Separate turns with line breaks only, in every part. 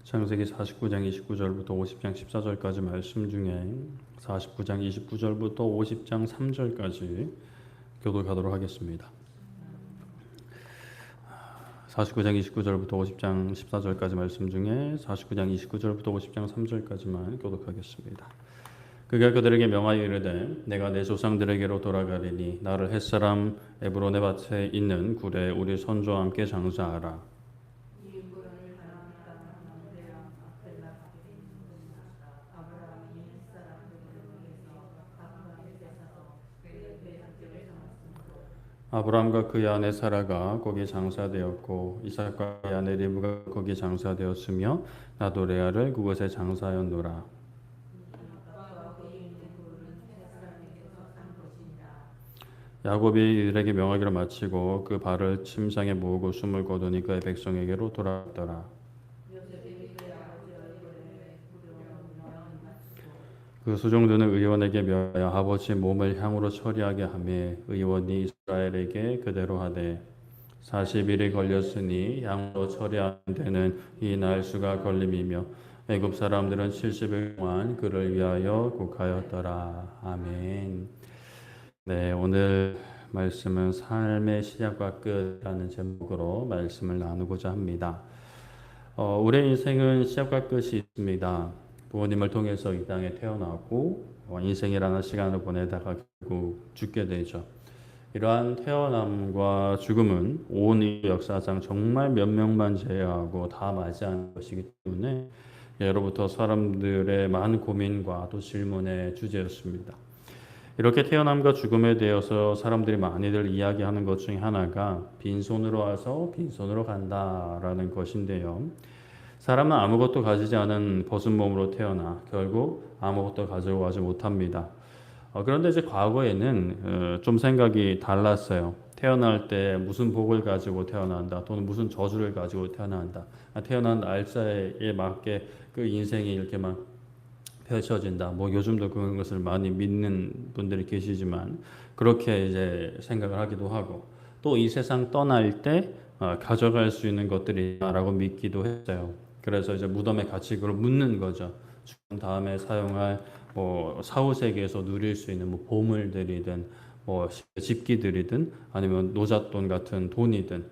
창세기 49장 29절부터 50장 14절까지 말씀 중에 49장 29절부터 50장 3절까지 교독하도록 하겠습니다. 49장 29절부터 50장 14절까지 말씀 중에 49장 29절부터 50장 3절까지만 교독하겠습니다. 그가 그들에게 명하여 이르되 내가 내 조상들에게로 돌아가리니 나를 햇사람 에브론의 밭에 있는 굴에 우리 선조와 함께 장사하라. 아브라함과 그의 아내 사라가 거기 장사되었고 이삭과 그의 아내 리브가 거기 장사되었으며 나도 레아를 그곳에 장사하였노라. 야곱이 이들에게 명하기를 마치고 그 발을 침상에 모으고 숨을 거두니 그의 백성에게로 돌아왔더라. 그 수종들은 의원에게 명하여 아버지 몸을 향으로 처리하게 하며 의원이 이스라엘에게 그대로 하되 40일이 걸렸으니 향으로 처리하는 데는 이 날수가 걸림이며 애굽 사람들은 70일 동안 그를 위하여 곡하였더라. 아멘. 네, 오늘 말씀은 삶의 시작과 끝이라는 제목으로 말씀을 나누고자 합니다. 우리의 인생은 시작과 끝이 있습니다. 부모님을 통해서 이 땅에 태어나고 인생이라는 시간을 보내다가 결국 죽게 되죠. 이러한 태어남과 죽음은 온 인류 역사상 정말 몇 명만 제외하고 다 맞이하는 것이기 때문에 예로부터 사람들의 많은 고민과 또 질문의 주제였습니다. 이렇게 태어남과 죽음에 대해서 사람들이 많이들 이야기하는 것 중에 하나가 빈손으로 와서 빈손으로 간다라는 것인데요. 사람은 아무것도 가지지 않은 벗은 몸으로 태어나 결국 아무것도 가지고 가지 못합니다. 그런데 이제 과거에는 좀 생각이 달랐어요. 태어날 때 무슨 복을 가지고 태어난다, 또는 무슨 저주를 가지고 태어난다. 태어난 날짜에 맞게 그 인생이 이렇게 막 펼쳐진다. 뭐 요즘도 그런 것을 많이 믿는 분들이 계시지만 그렇게 이제 생각을 하기도 하고 또 이 세상 떠날 때 가져갈 수 있는 것들이라고 믿기도 했어요. 그래서 이제 무덤에 같이 그걸 묻는 거죠. 죽은 다음에 사용할 뭐 사후 세계에서 누릴 수 있는 뭐 보물들이든 뭐 집기들이든 아니면 노잣돈 같은 돈이든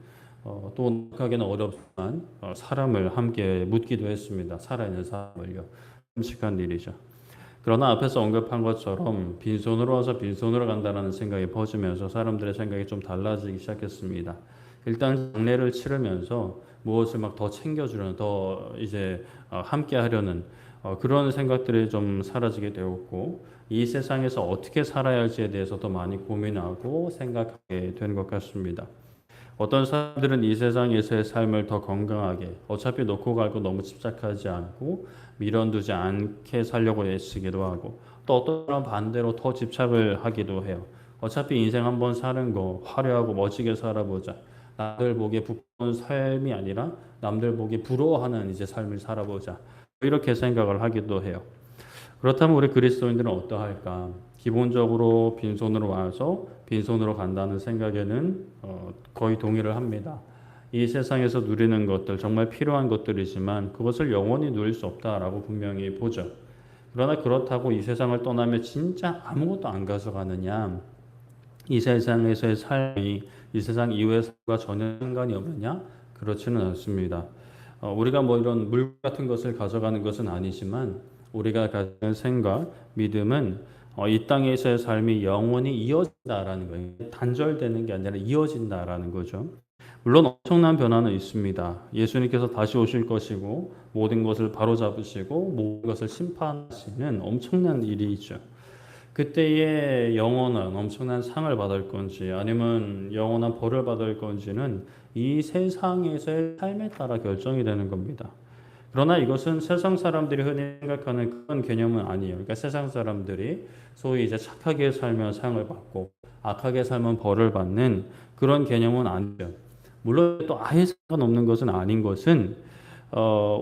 또 하기는 어렵지만 사람을 함께 묻기도 했습니다. 살아있는 사람을요. 끔찍한 일이죠. 그러나 앞에서 언급한 것처럼 빈손으로 와서 빈손으로 간다는 생각이 퍼지면서 사람들의 생각이 좀 달라지기 시작했습니다. 일단 장례를 치르면서 무엇을 막 더 챙겨주려는, 더 이제 함께 하려는 그런 생각들이 좀 사라지게 되었고 이 세상에서 어떻게 살아야 할지에 대해서 더 많이 고민하고 생각하게 되는 것 같습니다. 어떤 사람들은 이 세상에서의 삶을 더 건강하게 어차피 놓고 갈 거 너무 집착하지 않고 미련두지 않게 살려고 애쓰기도 하고 또 어떤 사람은 반대로 더 집착을 하기도 해요. 어차피 인생 한번 사는 거 화려하고 멋지게 살아보자. 남들 보기에 부끄러운 삶이 아니라 남들 보기에 부러워하는 이제 삶을 살아보자. 이렇게 생각을 하기도 해요. 그렇다면 우리 그리스도인들은 어떠할까? 기본적으로 빈손으로 와서 빈손으로 간다는 생각에는 거의 동의를 합니다. 이 세상에서 누리는 것들 정말 필요한 것들이지만 그것을 영원히 누릴 수 없다라고 분명히 보죠. 그러나 그렇다고 이 세상을 떠나면 진짜 아무것도 안 가져가느냐? 이 세상에서의 삶이 이 세상 이외의 삶과 전혀 상관이 없느냐? 그렇지는 않습니다. 우리가 뭐 이런 물 같은 것을 가져가는 것은 아니지만 우리가 가진 생각, 믿음은 이 땅에서의 삶이 영원히 이어진다라는 거예요. 단절되는 게 아니라 이어진다라는 거죠. 물론 엄청난 변화는 있습니다. 예수님께서 다시 오실 것이고 모든 것을 바로잡으시고 모든 것을 심판하시는 엄청난 일이죠. 그때의 영원한 엄청난 상을 받을 건지 아니면 영원한 벌을 받을 건지는 이 세상에서의 삶에 따라 결정이 되는 겁니다. 그러나 이것은 세상 사람들이 흔히 생각하는 그런 개념은 아니에요. 그러니까 세상 사람들이 소위 이제 착하게 살면 상을 받고 악하게 살면 벌을 받는 그런 개념은 아니죠. 물론 또 아예 상관없는 것은 아닌 것은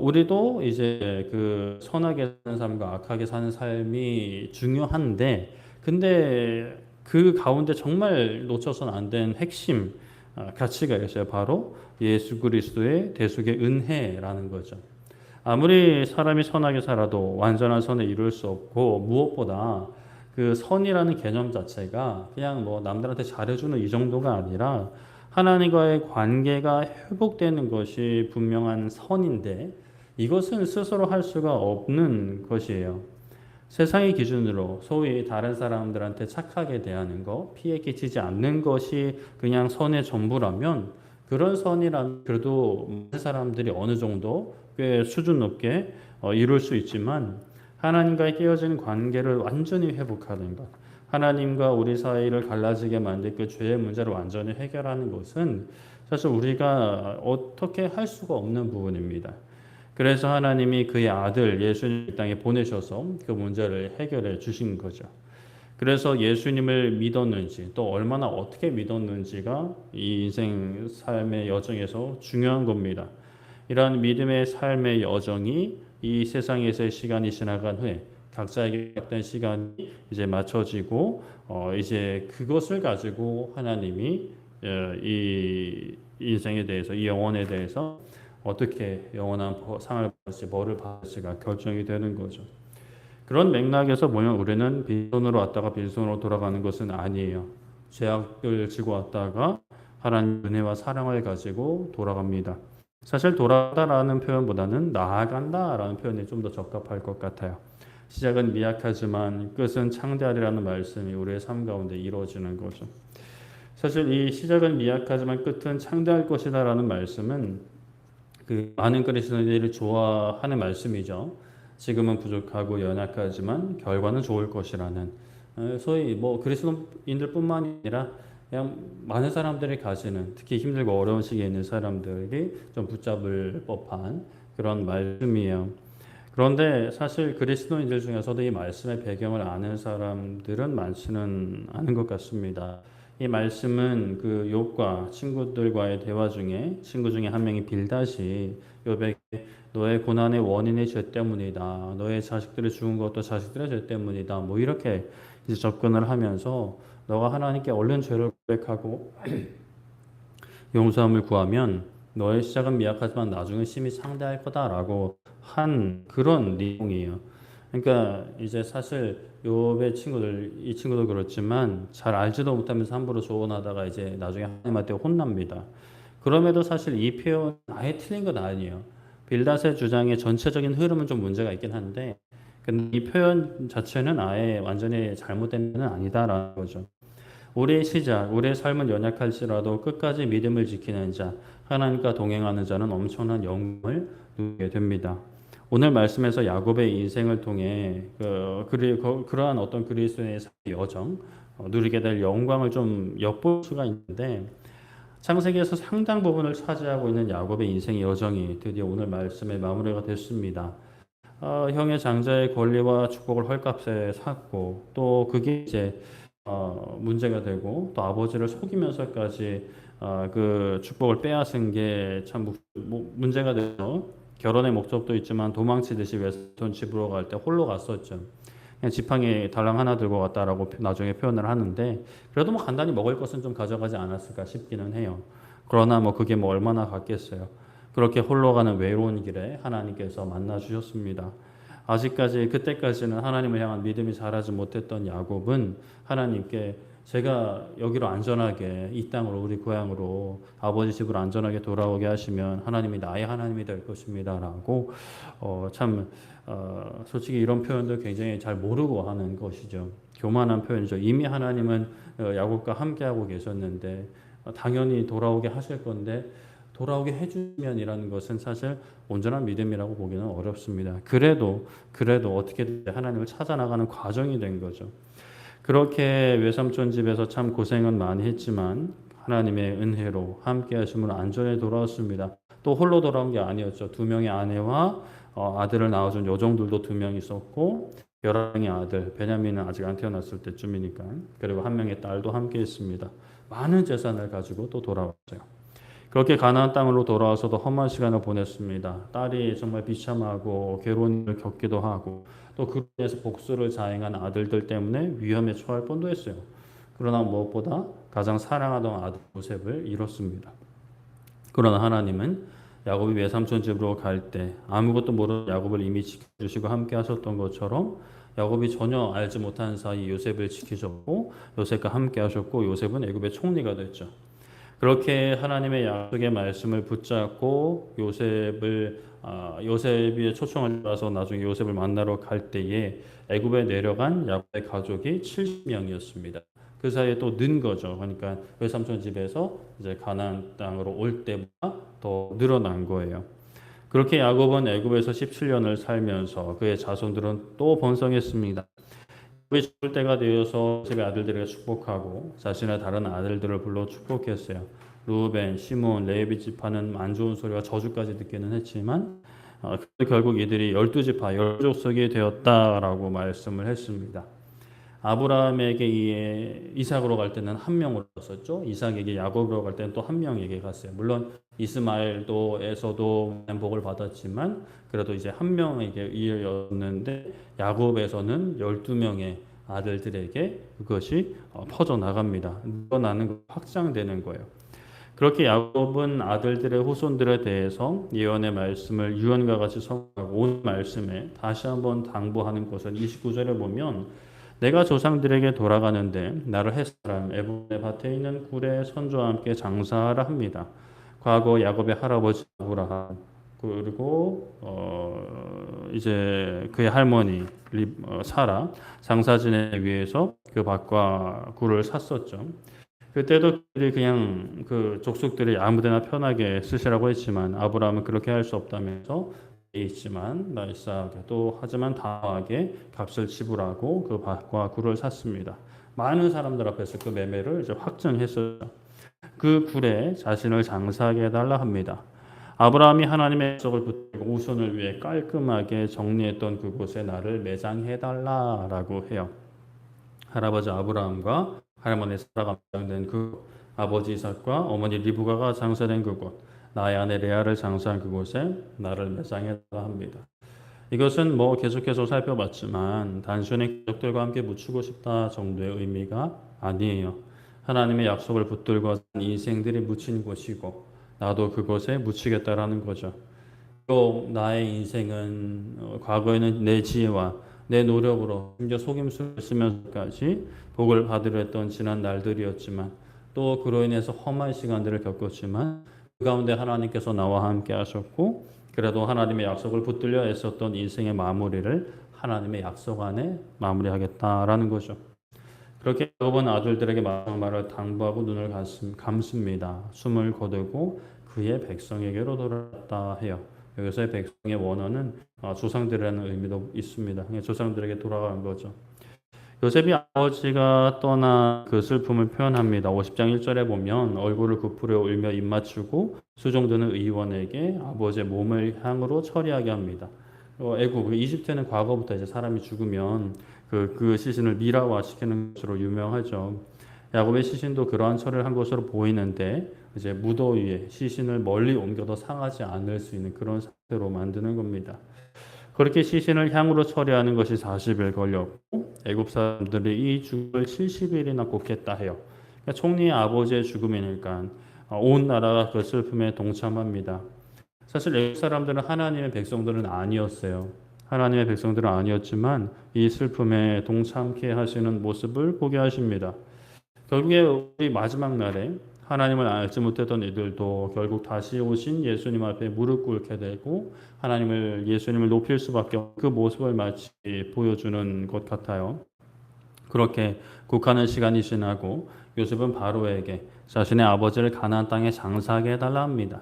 우리도 이제 그 선하게 사는 삶과 악하게 사는 삶이 중요한데 근데 그 가운데 정말 놓쳐서는 안 되는 핵심 가치가 있어요. 바로 예수 그리스도의 대속의 은혜라는 거죠. 아무리 사람이 선하게 살아도 완전한 선을 이룰 수 없고, 무엇보다 그 선이라는 개념 자체가 그냥 뭐 남들한테 잘해주는 이 정도가 아니라 하나님과의 관계가 회복되는 것이 분명한 선인데, 이것은 스스로 할 수가 없는 것이에요. 세상의 기준으로 소위 다른 사람들한테 착하게 대하는 것, 피해 끼치지 않는 것이 그냥 선의 전부라면, 그런 선이라면 그래도 많은 사람들이 어느 정도 꽤 수준 높게 이룰 수 있지만, 하나님과의 깨어진 관계를 완전히 회복하는 것, 하나님과 우리 사이를 갈라지게 만든 그 죄의 문제를 완전히 해결하는 것은 사실 우리가 어떻게 할 수가 없는 부분입니다. 그래서 하나님이 그의 아들 예수님 이 땅에 보내셔서 그 문제를 해결해 주신 거죠. 그래서 예수님을 믿었는지 또 얼마나 어떻게 믿었는지가 이 인생 삶의 여정에서 중요한 겁니다. 이러한 믿음의 삶의 여정이 이 세상에서의 시간이 지나간 후에 각자에게 어떤 시간이 이제 맞춰지고 이제 그것을 가지고 하나님이 이 인생에 대해서 이 영혼에 대해서 어떻게 영원한 상을 받을지 뭐를 받을지가 결정이 되는 거죠. 그런 맥락에서 보면 우리는 빈손으로 왔다가 빈손으로 돌아가는 것은 아니에요. 죄악을 지고 왔다가 하나님 은혜와 사랑을 가지고 돌아갑니다. 사실 돌아가다라는 표현보다는 나아간다라는 표현이 좀 더 적합할 것 같아요. 시작은 미약하지만 끝은 창대하리라는 말씀이 우리의 삶 가운데 이루어지는 거죠. 사실 이 시작은 미약하지만 끝은 창대할 것이다라는 말씀은 그 많은 그리스도인들이 좋아하는 말씀이죠. 지금은 부족하고 연약하지만 결과는 좋을 것이라는 소위 뭐 그리스도인들뿐만 아니라 그냥 많은 사람들이 가지는, 특히 힘들고 어려운 시기에 있는 사람들이 좀 붙잡을 법한 그런 말씀이에요. 그런데 사실 그리스도인들 중에서도 이 말씀의 배경을 아는 사람들은 많지는 않은 것 같습니다. 이 말씀은 그 욥과 친구들과의 대화 중에 친구 중에 한 명이 빌닷이 욥에게 너의 고난의 원인이 죄 때문이다. 너의 자식들이 죽은 것도 자식들의 죄 때문이다. 뭐 이렇게 이제 접근을 하면서 너가 하나님께 얼른 죄를 고백하고 용서함을 구하면 너의 시작은 미약하지만 나중에 심히 상대할 거다라고 한 그런 내용이에요. 그러니까 이제 사실 욥의 친구들, 이 친구도 그렇지만 잘 알지도 못하면서 함부로 조언하다가 이제 나중에 하나님한테 혼납니다. 그럼에도 사실 이 표현 아예 틀린 건 아니에요. 빌닷의 주장의 전체적인 흐름은 좀 문제가 있긴 한데, 근데 이 표현 자체는 아예 완전히 잘못된 건 아니다라는 거죠. 우리의 시작, 우리의 삶은 연약할지라도 끝까지 믿음을 지키는 자, 하나님과 동행하는 자는 엄청난 영광을 누리게 됩니다. 오늘 말씀에서 야곱의 인생을 통해 그러한 어떤 그리스도의 여정, 누리게 될 영광을 좀 엿볼 수가 있는데, 창세기에서 상당 부분을 차지하고 있는 야곱의 인생 여정이 드디어 오늘 말씀의 마무리가 됐습니다. 형의 장자의 권리와 축복을 헐값에 샀고, 또 그게 이제 문제가 되고, 또 아버지를 속이면서까지 그 축복을 빼앗은 게 참 문제가 돼서 결혼의 목적도 있지만 도망치듯이 외손 집으로 갈 때 홀로 갔었죠. 그냥 지팡이 달랑 하나 들고 갔다라고 나중에 표현을 하는데, 그래도 뭐 간단히 먹을 것은 좀 가져가지 않았을까 싶기는 해요. 그러나 뭐 그게 뭐 얼마나 갔겠어요. 그렇게 홀로 가는 외로운 길에 하나님께서 만나 주셨습니다. 아직까지 그때까지는 하나님을 향한 믿음이 자라지 못했던 야곱은 하나님께 제가 여기로 안전하게 이 땅으로 우리 고향으로 아버지 집으로 안전하게 돌아오게 하시면 하나님이 나의 하나님이 될 것입니다라고 솔직히 이런 표현도 굉장히 잘 모르고 하는 것이죠. 교만한 표현이죠. 이미 하나님은 야곱과 함께하고 계셨는데 당연히 돌아오게 하실 건데 돌아오게 해주면이라는 것은 사실 온전한 믿음이라고 보기는 어렵습니다. 그래도 어떻게든 하나님을 찾아 나가는 과정이 된 거죠. 그렇게 외삼촌 집에서 참 고생은 많이 했지만 하나님의 은혜로 함께 하심으로 안전에 돌아왔습니다. 또 홀로 돌아온 게 아니었죠. 두 명의 아내와 아들을 낳아준 요정들도 두 명 있었고 11명의 아들, 베냐민은 아직 안 태어났을 때쯤이니까, 그리고 한 명의 딸도 함께 했습니다. 많은 재산을 가지고 또 돌아왔어요. 그렇게 가나안 땅으로 돌아와서도 험한 시간을 보냈습니다. 딸이 정말 비참하고 괴로운 일을 겪기도 하고 또 그로 인해서 복수를 자행한 아들들 때문에 위험에 처할 뻔도 했어요. 그러나 무엇보다 가장 사랑하던 아들 요셉을 잃었습니다. 그러나 하나님은 야곱이 외삼촌 집으로 갈 때 아무것도 모르는 야곱을 이미 지켜주시고 함께 하셨던 것처럼 야곱이 전혀 알지 못한 사이 요셉을 지키셨고 요셉과 함께 하셨고 요셉은 애굽의 총리가 됐죠. 그렇게 하나님의 약속의 말씀을 붙잡고 요셉이 초청을 받아서 나중에 요셉을 만나러 갈 때에 애굽에 내려간 야곱의 가족이 70명이었습니다. 그 사이에 또 는 거죠. 그러니까 외삼촌 집에서 이제 가나안 땅으로 올 때보다 더 늘어난 거예요. 그렇게 야곱은 애굽에서 17년을 살면서 그의 자손들은 또 번성했습니다. 죽을 때가 되어서 요셉의 아들들에게 축복하고 자신의 다른 아들들을 불러 축복했어요. 루벤, 시몬, 레위 지파는 안 좋은 소리와 저주까지 듣기는 했지만 결국 이들이 12지파, 10족속이 되었다라고 말씀을 했습니다. 아브라함에게 이삭으로 갈 때는 한 명으로 갔었죠. 이삭에게 야곱으로 갈 때는 또 한 명에게 갔어요. 물론 이스마엘도에서도 복을 받았지만 그래도 이제 한 명에게 이었는데 야곱에서는 12명의 아들들에게 그것이 퍼져 나갑니다. 늘어나는 확장되는 거예요. 그렇게 야곱은 아들들의 후손들에 대해서 예언의 말씀을 유언과 같이 성공하고 온 말씀에 다시 한번 당부하는 것은 29절에 보면 내가 조상들에게 돌아가는데 나를 햇사람 에브론의 밭에 있는 굴에 선조와 함께 장사하라 합니다. 과거 야곱의 할아버지 아브라함 그리고 이제 그의 할머니 사라 장사 지내기 위해서 그 밭과 굴을 샀었죠. 그때도 그냥 그 족속들이 아무데나 편하게 쓰시라고 했지만 아브라함은 그렇게 할 수 없다면서 있지만 날싸하게도 하지만 다하게 값을 지불하고 그 밭과 굴을 샀습니다. 많은 사람들 앞에서 그 매매를 이제 확정했어요. 그 굴에 자신을 장사하게 해달라 합니다. 아브라함이 하나님의 약속을 붙들고 우선을 위해 깔끔하게 정리했던 그곳에 나를 매장해달라라고 해요. 할아버지 아브라함과 할머니 사라가 매장된 그 아버지 이삭과 어머니 리브가가 장사된 그곳 나의 아내 레아를 장사한 그곳에 나를 매장해달라 합니다. 이것은 계속해서 살펴봤지만 단순히 가족들과 함께 묻히고 싶다 정도의 의미가 아니에요. 하나님의 약속을 붙들고 인생들이 묻힌 곳이고 나도 그곳에 묻히겠다라는 거죠. 또 나의 인생은 과거에는 내 지혜와 내 노력으로 심지어 속임수를 쓰면서까지 복을 받으려 했던 지난 날들이었지만 또 그로 인해서 험한 시간들을 겪었지만 그 가운데 하나님께서 나와 함께 하셨고 그래도 하나님의 약속을 붙들려 애썼던 인생의 마무리를 하나님의 약속 안에 마무리하겠다라는 거죠. 그렇게 야곱은 아들들에게 마지막 말을 당부하고 눈을 감습니다. 숨을 거두고 그의 백성에게로 돌아갔다 해요. 여기서의 백성의 원어는 조상들이라는 의미도 있습니다. 조상들에게 돌아간 거죠. 요셉이 아버지가 떠난 그 슬픔을 표현합니다. 50장 1절에 보면 얼굴을 굽으려 울며 입 맞추고 수종드는 의원에게 아버지의 몸을 향으로 처리하게 합니다. 애굽, 이집트는 과거부터 이제 사람이 죽으면 그 시신을 미라화시키는 것으로 유명하죠. 야곱의 시신도 그러한 처리를 한 것으로 보이는데 이제 무더위에 시신을 멀리 옮겨도 상하지 않을 수 있는 그런 상태로 만드는 겁니다. 그렇게 시신을 향으로 처리하는 것이 40일 걸렸고 애굽 사람들이 이 죽을 70일이나 곱겠다 해요. 그러니까 총리의 아버지의 죽음이니까 온 나라가 그 슬픔에 동참합니다. 사실 애굽 사람들은 하나님의 백성들은 아니었어요. 하나님의 백성들은 아니었지만 이 슬픔에 동참케 하시는 모습을 보게 하십니다. 결국에 우리 마지막 날에 하나님을 알지 못했던 이들도 결국 다시 오신 예수님 앞에 무릎 꿇게 되고 예수님을 높일 수밖에 없는 그 모습을 마치 보여주는 것 같아요. 그렇게 국하는 시간이 지나고 요셉은 바로에게 자신의 아버지를 가나안 땅에 장사하게 해달라 합니다.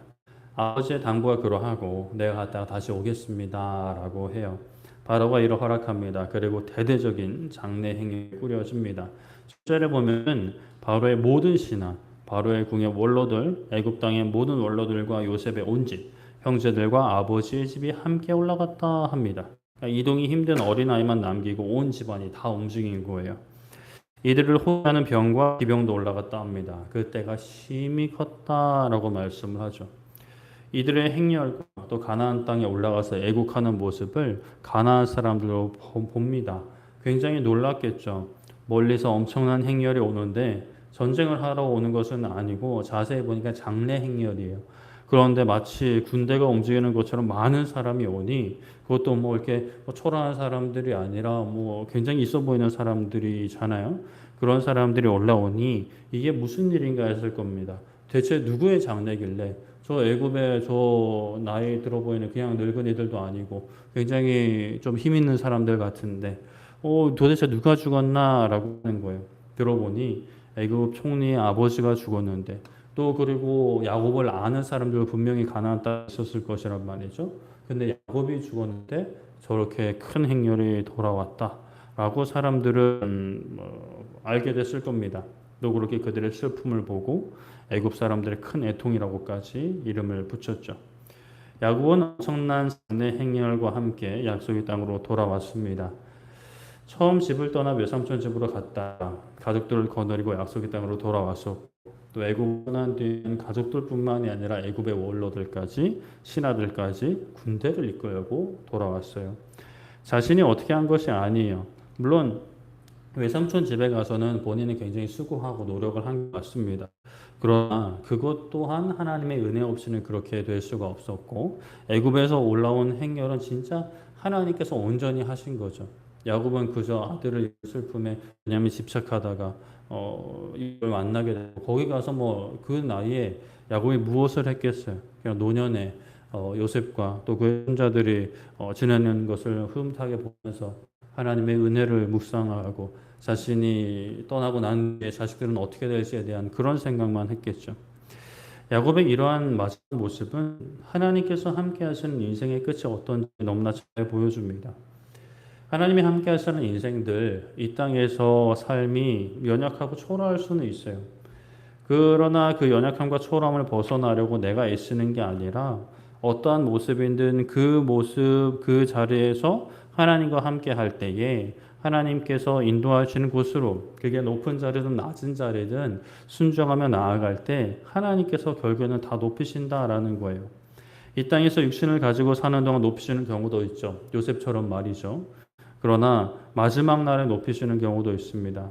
아버지의 당부가 그러하고 내가 갔다가 다시 오겠습니다 라고 해요. 바로가 이를 허락합니다. 그리고 대대적인 장례 행이 꾸려집니다. 10절에 보면 바로의 모든 신하, 바로의 궁의 원로들, 애굽 땅의 모든 원로들과 요셉의 온 집, 형제들과 아버지의 집이 함께 올라갔다 합니다. 그러니까 이동이 힘든 어린아이만 남기고 온 집안이 다 움직인 거예요. 이들을 호위하는 병과 기병도 올라갔다 합니다. 그때가 심히 컸다라고 말씀을 하죠. 이들의 행렬과 또 가나안 땅에 올라가서 애국하는 모습을 가나안 사람들로 봅니다. 굉장히 놀랐겠죠. 멀리서 엄청난 행렬이 오는데 전쟁을 하러 오는 것은 아니고 자세히 보니까 장례 행렬이에요. 그런데 마치 군대가 움직이는 것처럼 많은 사람이 오니 그것도 뭐 이렇게 뭐 초라한 사람들이 아니라 뭐 굉장히 있어 보이는 사람들이잖아요. 그런 사람들이 올라오니 이게 무슨 일인가 했을 겁니다. 대체 누구의 장례길래 저 애굽에 저 나이 들어 보이는 그냥 늙은이들도 아니고 굉장히 좀 힘 있는 사람들 같은데 도대체 누가 죽었나라고 하는 거예요. 들어보니 애굽 총리의 아버지가 죽었는데 또 그리고 야곱을 아는 사람들 분명히 가나안 땅에 있었을 것이란 말이죠. 근데 야곱이 죽었는데 저렇게 큰 행렬이 돌아왔다라고 사람들은 알게 됐을 겁니다. 또 그렇게 그들의 슬픔을 보고 애굽 사람들의 큰 애통이라고까지 이름을 붙였죠. 야곱은 엄청난 장래 행렬과 함께 약속의 땅으로 돌아왔습니다. 처음 집을 떠나 외삼촌 집으로 갔다 가족들을 거느리고 약속의 땅으로 돌아왔었고 또 애굽 떠난 뒤에는 가족들뿐만이 아니라 애굽의 원로들까지 신하들까지 군대를 이끌고 돌아왔어요. 자신이 어떻게 한 것이 아니에요. 물론 외삼촌 집에 가서는 본인이 굉장히 수고하고 노력을 한 것 같습니다. 그러나 그것 또한 하나님의 은혜 없이는 그렇게 될 수가 없었고 애굽에서 올라온 행렬은 진짜 하나님께서 온전히 하신 거죠. 야곱은 그저 아들을 슬픔에 왜냐하면 집착하다가 이걸 만나게 되고 거기 가서 뭐 그 나이에 야곱이 무엇을 했겠어요? 그냥 노년에 요셉과 또 그 손자들이 지내는 것을 흐뭇하게 보면서 하나님의 은혜를 묵상하고 자신이 떠나고 난 뒤에 자식들은 어떻게 될지에 대한 그런 생각만 했겠죠. 야곱의 이러한 마지막 모습은 하나님께서 함께 하시는 인생의 끝이 어떤지 너무나 잘 보여줍니다. 하나님이 함께 하시는 인생들, 이 땅에서 삶이 연약하고 초라할 수는 있어요. 그러나 그 연약함과 초라함을 벗어나려고 내가 애쓰는 게 아니라 어떠한 모습이든 그 모습, 그 자리에서 하나님과 함께 할 때에 하나님께서 인도하시는 곳으로 그게 높은 자리든 낮은 자리든 순종하며 나아갈 때 하나님께서 결국에는 다 높이신다라는 거예요. 이 땅에서 육신을 가지고 사는 동안 높이시는 경우도 있죠. 요셉처럼 말이죠. 그러나 마지막 날에 높이시는 경우도 있습니다.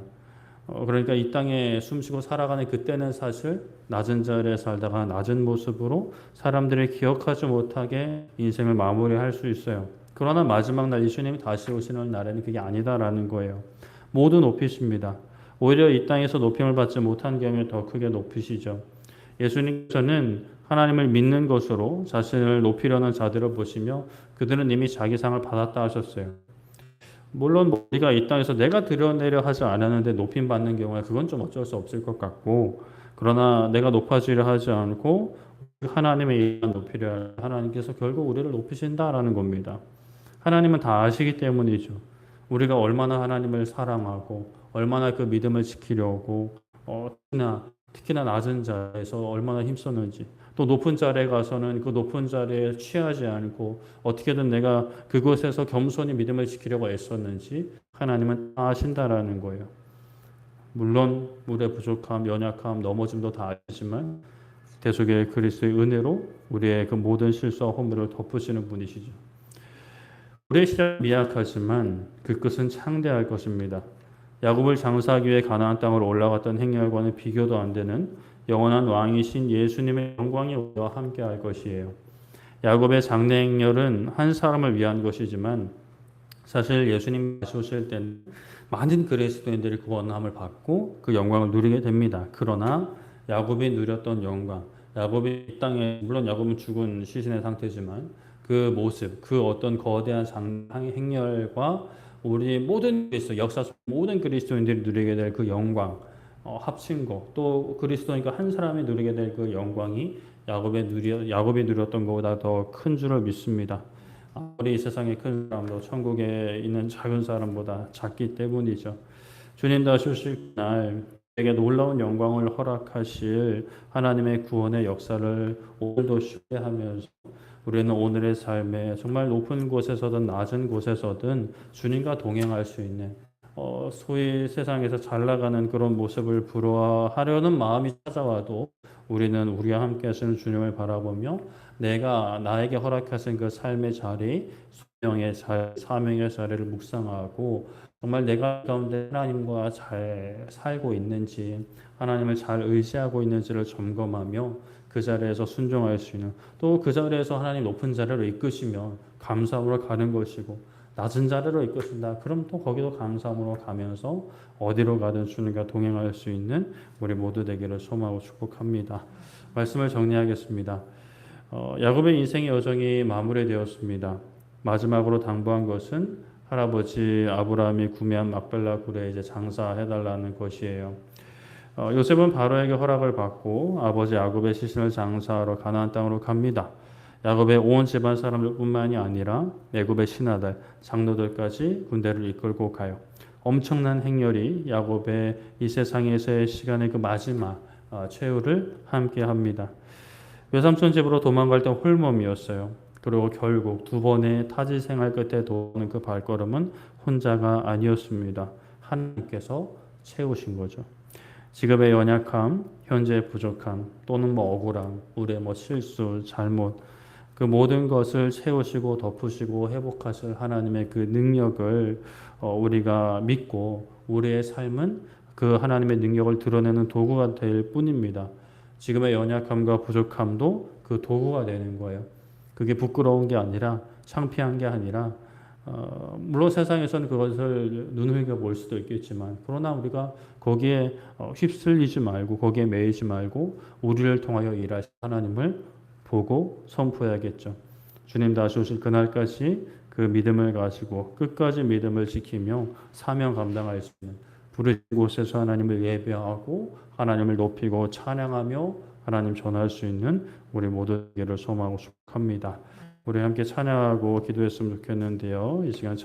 그러니까 이 땅에 숨쉬고 살아가는 그때는 사실 낮은 자리에 살다가 낮은 모습으로 사람들이 기억하지 못하게 인생을 마무리할 수 있어요. 그러나 마지막 날 예수님이 다시 오시는 날에는 그게 아니다라는 거예요. 모두 높이십니다. 오히려 이 땅에서 높임을 받지 못한 경우에 더 크게 높이시죠. 예수님께서는 하나님을 믿는 것으로 자신을 높이려는 자들을 보시며 그들은 이미 자기 상을 받았다 하셨어요. 물론 우리가 이 땅에서 내가 드러내려 하지 않았는데 높임 받는 경우에 그건 좀 어쩔 수 없을 것 같고 그러나 내가 높아지려 하지 않고 하나님의 일만 높이려 하나님께서 결국 우리를 높이신다라는 겁니다. 하나님은 다 아시기 때문이죠. 우리가 얼마나 하나님을 사랑하고 얼마나 그 믿음을 지키려고 특히나 낮은 자리에서 얼마나 힘썼는지 또 높은 자리에 가서는 그 높은 자리에 취하지 않고 어떻게든 내가 그곳에서 겸손히 믿음을 지키려고 애썼는지 하나님은 다 아신다라는 거예요. 물론 우리의 부족함, 연약함, 넘어짐도 다 아시지만 대속의 그리스도의 은혜로 우리의 그 모든 실수와 허물을 덮으시는 분이시죠. 우리의 시작 미약하지만 그 끝은 창대할 것입니다. 야곱을 장사하기 위해 가나안 땅으로 올라갔던 행렬과는 비교도 안 되는 영원한 왕이신 예수님의 영광이 우리와 함께할 것이에요. 야곱의 장래 행렬은 한 사람을 위한 것이지만 사실 예수님 다시 오실 때는 많은 그리스도인들이 구원함을 받고 그 영광을 누리게 됩니다. 그러나 야곱이 누렸던 영광, 야곱이 이 땅에 물론 야곱은 죽은 시신의 상태지만 그 모습, 그 어떤 거대한 장래 행렬과 우리 모든 그리스도 역사 속 모든 그리스도인들이 누리게 될 그 영광 합친 거 또 그리스도니까 한 사람이 누리게 될 그 영광이 야곱이 누렸던 것보다 더 큰 줄을 믿습니다. 우리 이 세상의 큰 사람도 천국에 있는 작은 사람보다 작기 때문이죠. 주님 다시 오실 날 우리에게 놀라운 영광을 허락하실 하나님의 구원의 역사를 오늘도 쉽게 하면서 우리는 오늘의 삶에 정말 높은 곳에서든 낮은 곳에서든 주님과 동행할 수 있는 소위 세상에서 잘 나가는 그런 모습을 부러워하려는 마음이 찾아와도 우리는 우리와 함께 하시는 주님을 바라보며 내가 나에게 허락하신 그 삶의 자리, 소명의 자리, 사명의 자리를 묵상하고 정말 내가 가운데 하나님과 잘 살고 있는지 하나님을 잘 의지하고 있는지를 점검하며 그 자리에서 순종할 수 있는, 또 그 자리에서 하나님 높은 자리로 이끄시면 감사함으로 가는 것이고, 낮은 자리로 이끄신다. 그럼 또 거기도 감사함으로 가면서 어디로 가든 주님과 동행할 수 있는 우리 모두 되기를 소망하고 축복합니다. 말씀을 정리하겠습니다. 야곱의 인생의 여정이 마무리되었습니다. 마지막으로 당부한 것은 할아버지 아브라함이 구매한 막벨라 굴에 이제 장사해달라는 것이에요. 요셉은 바로에게 허락을 받고 아버지 야곱의 시신을 장사하러 가나안 땅으로 갑니다. 야곱의 온 집안 사람들뿐만이 아니라 애굽의 신하들, 장로들까지 군대를 이끌고 가요. 엄청난 행렬이 야곱의 이 세상에서의 시간의 그 마지막 최후를 함께합니다. 외삼촌 집으로 도망갈 때 홀몸이었어요. 그리고 결국 두 번의 타지 생활 끝에 도는 그 발걸음은 혼자가 아니었습니다. 하나님께서 채우신 거죠. 지금의 연약함, 현재의 부족함, 또는 억울함, 우리의 실수, 잘못, 그 모든 것을 채우시고 덮으시고 회복하실 하나님의 그 능력을 우리가 믿고 우리의 삶은 그 하나님의 능력을 드러내는 도구가 될 뿐입니다. 지금의 연약함과 부족함도 그 도구가 되는 거예요. 그게 부끄러운 게 아니라 창피한 게 아니라 물론 세상에서는 그것을 눈흘겨 볼 수도 있겠지만 그러나 우리가 거기에 휩쓸리지 말고 거기에 매이지 말고 우리를 통하여 일하실 하나님을 보고 선포해야겠죠. 주님 다시 오실 그날까지 그 믿음을 가지고 끝까지 믿음을 지키며 사명 감당할 수 있는 부르신 곳에서 하나님을 예배하고 하나님을 높이고 찬양하며 하나님 전할 수 있는 우리 모두에게를 소망하고 축복합니다. 우리 함께 찬양하고 기도했으면 좋겠는데요. 이 시간